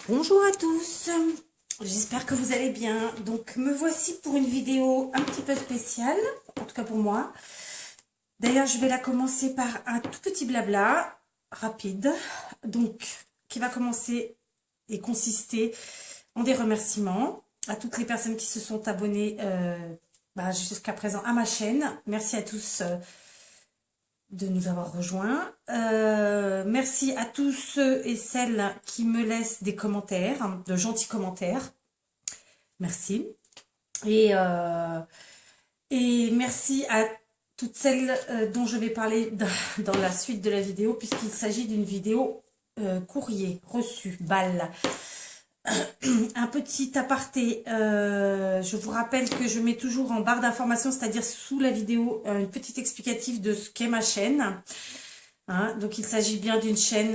Bonjour à tous, j'espère que vous allez bien. Donc me voici pour une vidéo un petit peu spéciale, en tout cas pour moi. D'ailleurs je vais la commencer par un tout petit blabla rapide, donc qui va commencer et consister en des remerciements à toutes les personnes qui se sont abonnées jusqu'à présent à ma chaîne. Merci à tous de nous avoir rejoints. Merci à tous ceux et celles qui me laissent des commentaires, de gentils commentaires. Merci. Et merci à toutes celles dont je vais parler dans la suite de la vidéo, puisqu'il s'agit d'une vidéo courrier reçu, balle. Un petit aparté, je vous rappelle que je mets toujours en barre d'informations, c'est-à-dire sous la vidéo, une petite explicative de ce qu'est ma chaîne. Hein, donc il s'agit bien d'une chaîne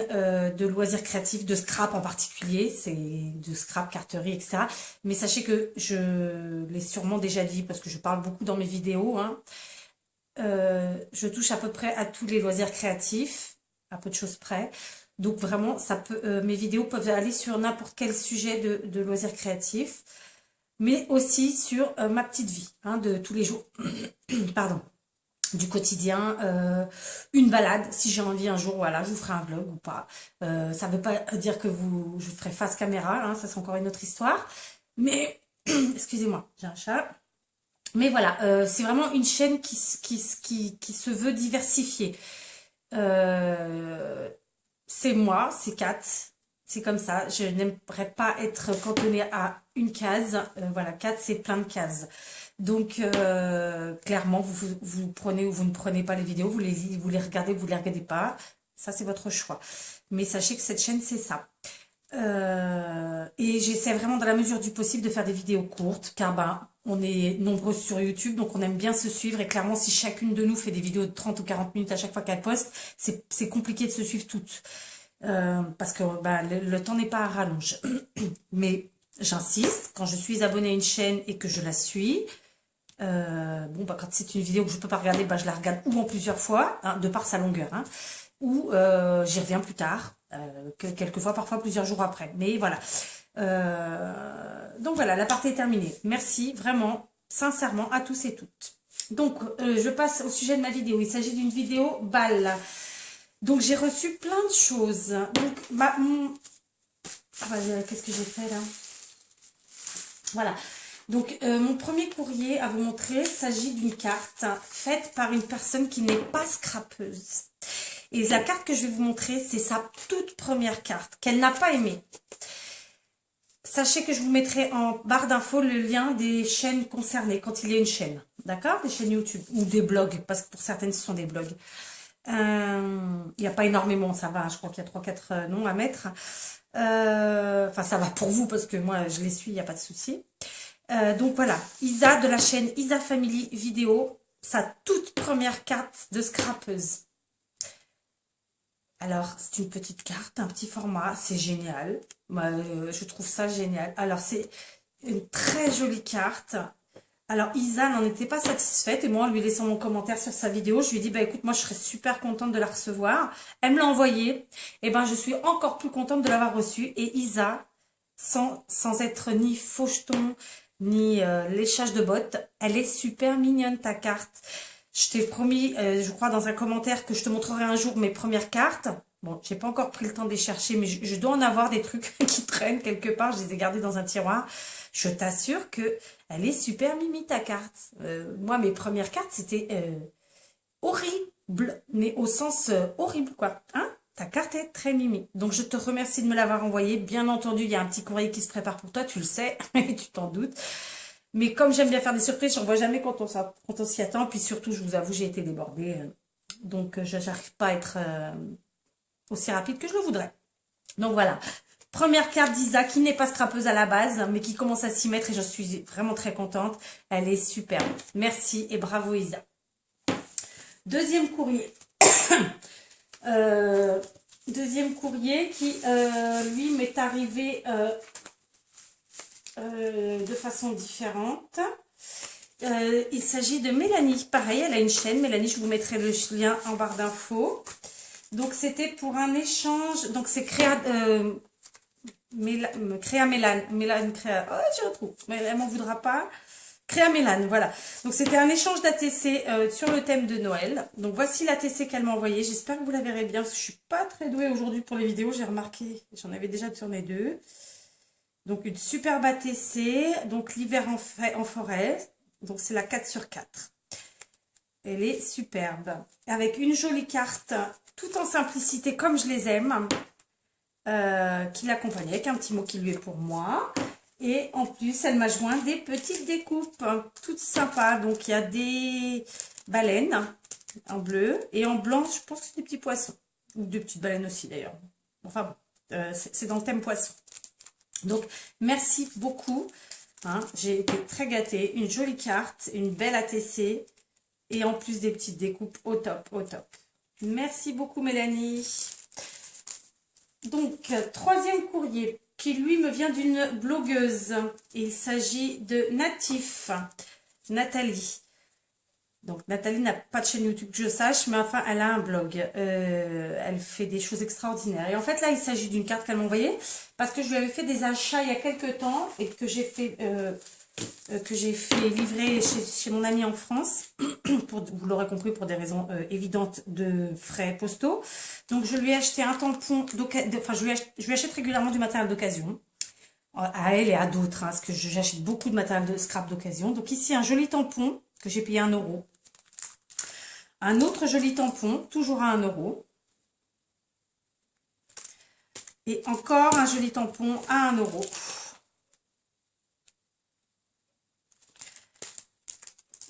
de loisirs créatifs, de scrap en particulier, c'est de scrap, carterie, etc. Mais sachez que je l'ai sûrement déjà dit parce que je parle beaucoup dans mes vidéos. Hein, je touche à peu près à tous les loisirs créatifs, à peu de choses près. Donc vraiment, ça peut, mes vidéos peuvent aller sur n'importe quel sujet de loisirs créatifs, mais aussi sur ma petite vie hein, de tous les jours. Pardon. Du quotidien, une balade, si j'ai envie un jour, voilà, je vous ferai un vlog ou pas. Ça ne veut pas dire que je ferai face caméra, hein, ça c'est encore une autre histoire. Mais, excusez-moi, j'ai un chat. Mais voilà, c'est vraiment une chaîne qui se veut diversifiée. Euh, c'est moi, c'est Kat, c'est comme ça. Je n'aimerais pas être cantonnée à une case. Voilà, Kat, c'est plein de cases. Donc, clairement, vous prenez ou vous ne prenez pas les vidéos, vous les regardez ou vous les regardez pas. Ça, c'est votre choix. Mais sachez que cette chaîne, c'est ça. Et j'essaie vraiment dans la mesure du possible de faire des vidéos courtes, car ben, on est nombreux sur YouTube, donc on aime bien se suivre. Et clairement, si chacune de nous fait des vidéos de 30 ou 40 minutes à chaque fois qu'elle poste, c'est compliqué de se suivre toutes. Parce que ben, le temps n'est pas à rallonge. Mais j'insiste, quand je suis abonnée à une chaîne et que je la suis, bon, bah, quand c'est une vidéo que je peux pas regarder, bah, je la regarde ou en plusieurs fois, hein, de par sa longueur, hein, ou j'y reviens plus tard, quelquefois, parfois plusieurs jours après. Mais voilà. Donc voilà, la partie est terminée. Merci vraiment, sincèrement, à tous et toutes. Donc, je passe au sujet de ma vidéo. Il s'agit d'une vidéo balle. Donc, j'ai reçu plein de choses. Donc, qu'est-ce que j'ai fait là? Voilà. Donc, mon premier courrier à vous montrer s'agit d'une carte faite par une personne qui n'est pas scrapeuse. Et la carte que je vais vous montrer, c'est sa toute première carte qu'elle n'a pas aimée. Sachez que je vous mettrai en barre d'infos le lien des chaînes concernées, quand il y a une chaîne. D'accord? Des chaînes YouTube ou des blogs, parce que pour certaines, ce sont des blogs. Il n'y a pas énormément, ça va. Je crois qu'il y a 3-4 noms à mettre. Enfin, ça va pour vous, parce que moi, je les suis, il n'y a pas de souci. Donc voilà, Isa de la chaîne Isa Family Vidéo, sa toute première carte de scrapeuse. Alors, c'est une petite carte, un petit format, c'est génial. Moi, je trouve ça génial. Alors, c'est une très jolie carte. Alors, Isa n'en était pas satisfaite et moi, en lui laissant mon commentaire sur sa vidéo, je lui ai dit, bah écoute, moi, je serais super contente de la recevoir. Elle me l'a envoyée. Et ben, je suis encore plus contente de l'avoir reçue. Et Isa, sans être ni faucheton, ni léchage de bottes, elle est super mignonne, ta carte. Je t'ai promis, je crois, dans un commentaire que je te montrerai un jour mes premières cartes. Bon, j'ai pas encore pris le temps de les chercher, mais je dois en avoir des trucs qui traînent quelque part. Je les ai gardés dans un tiroir. Je t'assure que elle est super mimi, ta carte. Moi, mes premières cartes, c'était horrible, mais au sens horrible, quoi. Hein? Ta carte est très mimi. Donc, je te remercie de me l'avoir envoyée. Bien entendu, il y a un petit courrier qui se prépare pour toi, tu le sais, tu t'en doutes. Mais comme j'aime bien faire des surprises, j'en vois jamais quand on s'y attend. Puis surtout, je vous avoue, j'ai été débordée. Donc, je n'arrive pas à être aussi rapide que je le voudrais. Donc, voilà. Première carte d'Isa qui n'est pas scrapeuse à la base, mais qui commence à s'y mettre et je suis vraiment très contente. Elle est superbe. Merci et bravo Isa. Deuxième courrier. Deuxième courrier qui, lui, m'est arrivé de façon différente. Il s'agit de Mélanie. Pareil, elle a une chaîne. Mélanie, je vous mettrai le lien en barre d'infos. Donc, c'était pour un échange. Donc, c'est Créa Mélane. Mélane Créa. Oh, j'y retrouve. Mais elle m'en voudra pas. Créa Mélane, voilà. Donc, c'était un échange d'ATC sur le thème de Noël. Donc, voici l'ATC qu'elle m'a envoyé. J'espère que vous la verrez bien, parce que je suis pas très douée aujourd'hui pour les vidéos. J'ai remarqué, j'en avais déjà tourné 2. Donc, une superbe ATC. Donc, l'hiver en forêt. Donc, c'est la 4/4. Elle est superbe. Avec une jolie carte, tout en simplicité, comme je les aime. Qui l'accompagnait, avec un petit mot qui lui est pour moi. Et en plus, elle m'a joint des petites découpes, toutes sympas. Donc, il y a des baleines en bleu et en blanc, je pense que c'est des petits poissons. Ou des petites baleines aussi, d'ailleurs. Enfin bon, c'est dans le thème poisson. Donc, merci beaucoup. Hein, j'ai été très gâtée. Une jolie carte, une belle ATC et en plus des petites découpes au top, au top. Merci beaucoup, Mélanie. Donc, troisième courrier qui, lui, me vient d'une blogueuse. Il s'agit de Natif, Nathalie. Donc, Nathalie n'a pas de chaîne YouTube que je sache, mais enfin, elle a un blog. Elle fait des choses extraordinaires. Et en fait, là, il s'agit d'une carte qu'elle m'a envoyée parce que je lui avais fait des achats il y a quelques temps et que j'ai fait livrer chez mon ami en France, vous l'aurez compris, pour des raisons évidentes de frais postaux. Donc, je lui ai acheté un tampon d'occasion, enfin, je lui achète régulièrement du matériel d'occasion, à elle et à d'autres, hein, parce que j'achète beaucoup de matériel de scrap d'occasion. Donc, ici, un joli tampon que j'ai payé 1 €. Un autre joli tampon, toujours à 1 €. Et encore un joli tampon à 1 €.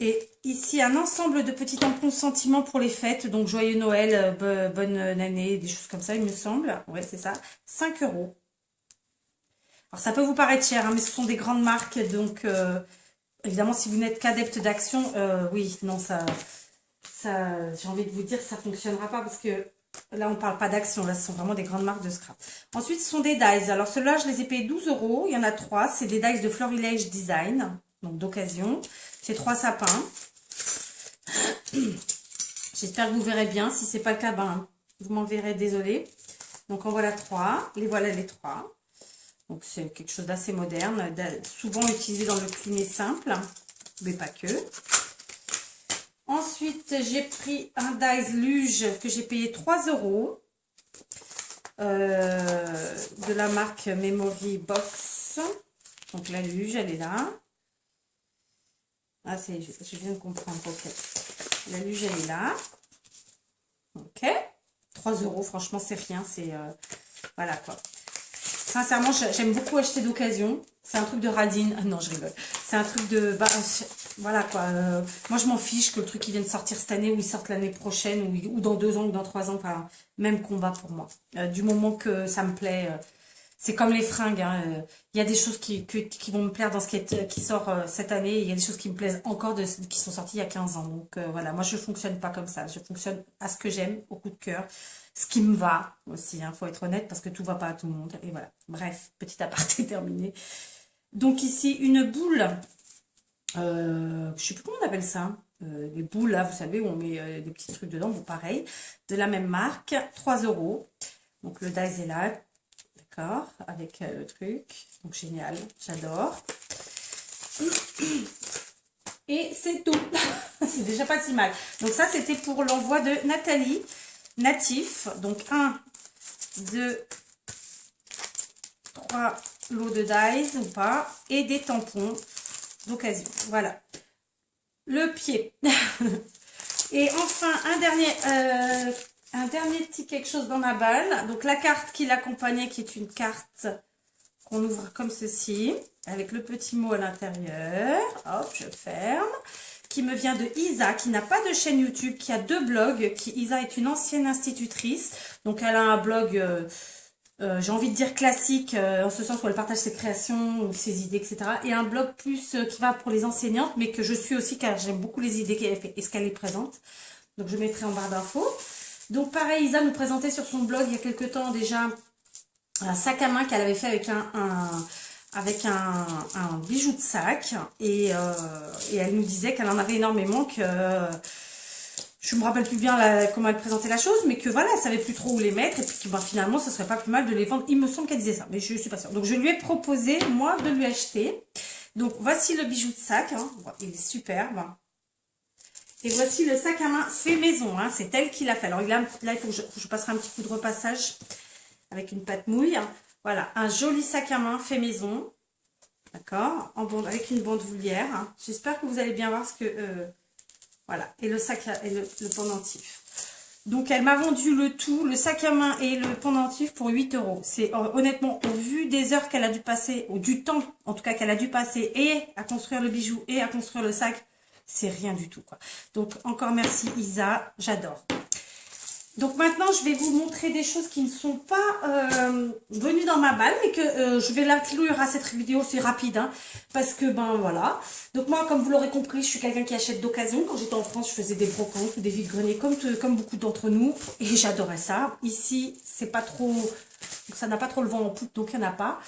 Et ici, un ensemble de petits tampons sentiments pour les fêtes. Donc, joyeux Noël, bonne année, des choses comme ça, il me semble. Ouais, c'est ça. 5 €. Alors, ça peut vous paraître cher, hein, mais ce sont des grandes marques. Donc, évidemment, si vous n'êtes qu'adepte d'Action, oui, non, j'ai envie de vous dire, ça ne fonctionnera pas parce que là, on ne parle pas d'Action. Là, ce sont vraiment des grandes marques de scrap. Ensuite, ce sont des dies. Alors, ceux-là, je les ai payés 12 €. Il y en a 3. C'est des dies de Florilège Design, donc d'occasion. C'est 3 sapins. J'espère que vous verrez bien. Si ce n'est pas le cas, ben, vous m'en verrez, désolé. Donc, en voilà 3. Les voilà les 3. Donc, c'est quelque chose d'assez moderne, souvent utilisé dans le cliné simple, mais pas que. Ensuite, j'ai pris un dies luge que j'ai payé 3 € de la marque Memory Box. Donc, la luge, elle est là. Ah, je viens de comprendre, ok. La luge, elle est là. Ok. 3 €, franchement, c'est rien. C'est voilà, quoi. Sincèrement, j'aime beaucoup acheter d'occasion. C'est un truc de radine. Ah non, je rigole. C'est un truc de... Bah, voilà, quoi. Moi, je m'en fiche que le truc, il vienne sortir cette année ou il sorte l'année prochaine ou dans 2 ans ou dans 3 ans. Enfin, même combat pour moi. Du moment que ça me plaît... c'est comme les fringues, hein. Il y a des choses qui vont me plaire dans ce qui sort cette année. Et il y a des choses qui me plaisent encore qui sont sorties il y a 15 ans. Donc voilà, moi je fonctionne pas comme ça. Je fonctionne à ce que j'aime, au coup de cœur. Ce qui me va aussi, hein, faut être honnête, parce que tout va pas à tout le monde. Et voilà, bref, petit aparté terminé. Donc ici, une boule, je sais plus comment on appelle ça. Les boules là, vous savez, où on met des petits trucs dedans. Bon, pareil, de la même marque, 3 €. Donc le dies est là. Avec le truc, donc génial, j'adore. Et c'est tout. C'est déjà pas si mal. Donc ça, c'était pour l'envoi de Nathalie, Natif. Donc 1, 2, 3 lots de dies ou pas, et des tampons d'occasion. Voilà. Le pied. Et enfin, un dernier petit quelque chose dans ma balle. Donc, la carte qui l'accompagnait, qui est une carte qu'on ouvre comme ceci, avec le petit mot à l'intérieur. Hop, je ferme. Qui me vient de Isa, qui n'a pas de chaîne YouTube, qui a 2 blogs. Isa est une ancienne institutrice. Donc, elle a un blog, j'ai envie de dire classique, en ce sens où elle partage ses créations, ou ses idées, etc. Et un blog plus qui va pour les enseignantes, mais que je suis aussi, car j'aime beaucoup les idées qu'elle fait et ce qu'elle est présente. Donc, je mettrai en barre d'infos. Donc, pareil, Isa nous présentait sur son blog il y a quelques temps déjà un sac à main qu'elle avait fait avec un bijou de sac. Et elle nous disait qu'elle en avait énormément, que je me rappelle plus bien comment elle présentait la chose, mais que voilà, elle savait plus trop où les mettre, et puis que bah, finalement, ce serait pas plus mal de les vendre. Il me semble qu'elle disait ça, mais je suis pas sûre. Donc, je lui ai proposé, moi, de lui acheter. Donc, voici le bijou de sac, hein. Il est superbe. Et voici le sac à main fait maison, hein. C'est elle qui l'a fait. Alors, là, il faut que je passerai un petit coup de repassage avec une pâte mouille. Voilà, un joli sac à main fait maison. D'accord, avec une bande voulière. Hein. J'espère que vous allez bien voir ce que... voilà, et le sac et le pendentif. Donc, elle m'a vendu le tout, le sac à main et le pendentif pour 8 €. C'est honnêtement, au vu des heures qu'elle a dû passer, ou du temps, en tout cas, qu'elle a dû passer, et à construire le bijou, et à construire le sac, c'est rien du tout, quoi. Donc, encore merci, Isa, j'adore. Donc maintenant, je vais vous montrer des choses qui ne sont pas venues dans ma balle, mais que je vais l'inclure à cette vidéo, c'est rapide, hein, parce que, ben voilà. Donc moi, comme vous l'aurez compris, je suis quelqu'un qui achète d'occasion. Quand j'étais en France, je faisais des brocantes ou des vides-greniers, comme beaucoup d'entre nous, et j'adorais ça. Ici, c'est pas trop, ça n'a pas trop le vent en poupe, donc il n'y en a pas.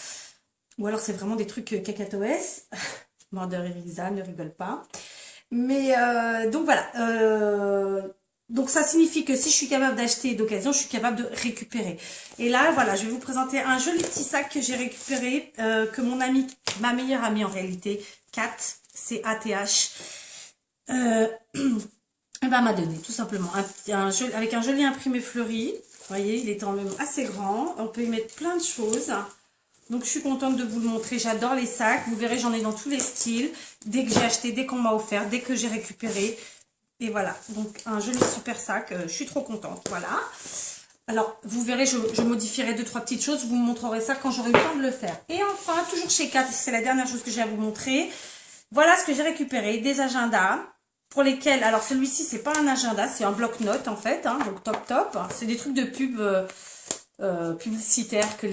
Ou alors, c'est vraiment des trucs cacatoès. Mordeur et Risa, ne rigole pas. Mais, donc voilà, donc ça signifie que si je suis capable d'acheter d'occasion, je suis capable de récupérer. Et là, voilà, je vais vous présenter un joli petit sac que j'ai récupéré, que mon amie, ma meilleure amie en réalité, Kat, C-A-T-H, elle m'a donné tout simplement avec un joli imprimé fleuri. Vous voyez, il est quand même assez grand. On peut y mettre plein de choses. Donc, je suis contente de vous le montrer. J'adore les sacs. Vous verrez, j'en ai dans tous les styles. Dès que j'ai acheté, dès qu'on m'a offert, dès que j'ai récupéré. Et voilà, donc un joli super sac, je suis trop contente, voilà. Alors, vous verrez, je modifierai 2-3 petites choses, je vous montrerai ça quand j'aurai le temps de le faire. Et enfin, toujours chez Kat, c'est la dernière chose que j'ai à vous montrer. Voilà ce que j'ai récupéré, des agendas, pour lesquels, alors celui-ci, c'est pas un agenda, c'est un bloc-notes en fait, hein, donc top. C'est des trucs de pub publicitaires que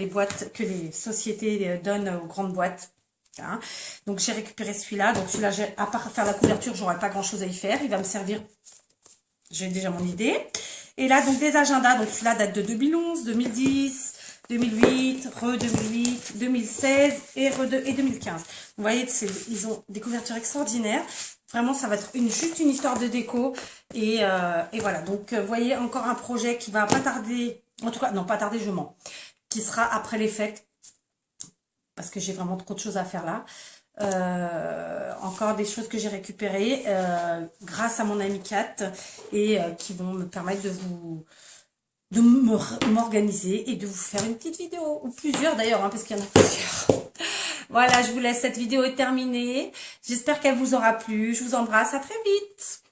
les sociétés donnent aux grandes boîtes. Hein. Donc j'ai récupéré celui-là. Donc celui-là, à part faire la couverture, j'aurai pas grand-chose à y faire. Il va me servir. J'ai déjà mon idée. Et là, donc des agendas. Donc celui-là date de 2011, 2010, 2008, 2008, 2016 et 2015. Vous voyez, ils ont des couvertures extraordinaires. Vraiment, ça va être juste une histoire de déco. Et voilà. Donc, vous voyez, encore un projet qui va pas tarder. En tout cas, non, pas tarder, je mens. Qui sera après les fêtes. Parce que j'ai vraiment trop de choses à faire là. Encore des choses que j'ai récupérées grâce à mon amie Kat et qui vont me permettre de m'organiser et de vous faire une petite vidéo, ou plusieurs d'ailleurs, hein, parce qu'il y en a plusieurs. Voilà, je vous laisse, cette vidéo est terminée. J'espère qu'elle vous aura plu. Je vous embrasse, à très vite.